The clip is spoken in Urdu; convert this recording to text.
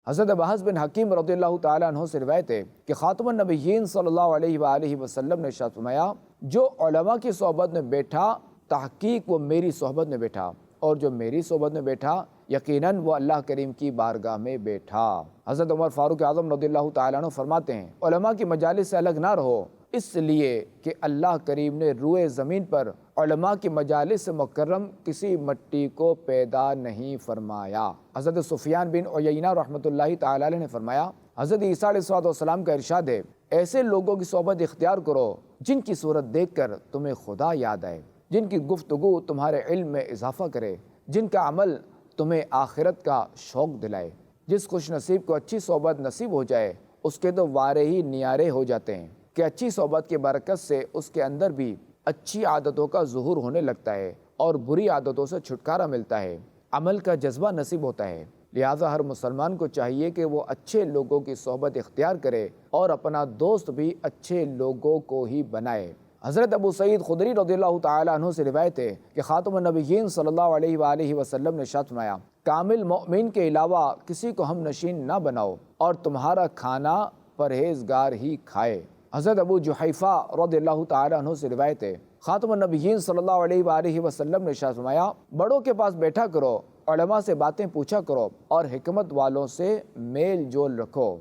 حضرت بحث بن حکیم رضی اللہ تعالیٰ عنہ سے روایت ہے کہ خاتم النبیین صلی اللہ علیہ وآلہ وسلم نے ارشاد فرمایا، جو علماء کی صحبت میں بیٹھا تحقیق وہ میری صحبت میں بیٹھا، اور جو میری صحبت میں بیٹھا یقیناً وہ اللہ کریم کی بارگاہ میں بیٹھا۔ حضرت عمر فاروق اعظم رضی اللہ تعالیٰ عنہ فرماتے ہیں، علماء کی مجالس سے الگ نہ رہو، اس لیے کہ اللہ کریم نے روئے زمین پر علماء کی مجالس سے مکرم کسی مٹی کو پیدا نہیں فرمایا۔ حضرت سفیان بن عیینہ رحمۃ اللہ تعالیٰ علیہ نے فرمایا، حضرت عیسیٰ علیہ السلام کا ارشاد ہے، ایسے لوگوں کی صحبت اختیار کرو جن کی صورت دیکھ کر تمہیں خدا یاد آئے، جن کی گفتگو تمہارے علم میں اضافہ کرے، جن کا عمل تمہیں آخرت کا شوق دلائے۔ جس خوش نصیب کو اچھی صحبت نصیب ہو جائے اس کے تو وارے ہی نیارے ہو جاتے ہیں کہ اچھی صحبت کی برکت سے اس کے اندر بھی اچھی عادتوں کا ظہور ہونے لگتا ہے اور بری عادتوں سے چھٹکارا ملتا ہے، عمل کا جذبہ نصیب ہوتا ہے۔ لہٰذا ہر مسلمان کو چاہیے کہ وہ اچھے لوگوں کی صحبت اختیار کرے اور اپنا دوست بھی اچھے لوگوں کو ہی بنائے۔ حضرت ابو سعید خدری رضی اللہ تعالیٰ عنہ سے روایت ہے کہ خاتم النبیین صلی اللہ علیہ وآلہ وسلم نے ارشاد فرمایا، کامل مومن کے علاوہ کسی کو ہم نشین نہ بناؤ اور تمہارا کھانا پرہیزگار ہی کھائے۔ حضرت ابو جحیفہ رضی اللہ تعالیٰ عنہ سے روایت ہے، خاتم النبیین صلی اللہ علیہ وآلہ وسلم نے ارشاد فرمایا، بڑوں کے پاس بیٹھا کرو، علماء سے باتیں پوچھا کرو اور حکمت والوں سے میل جول رکھو۔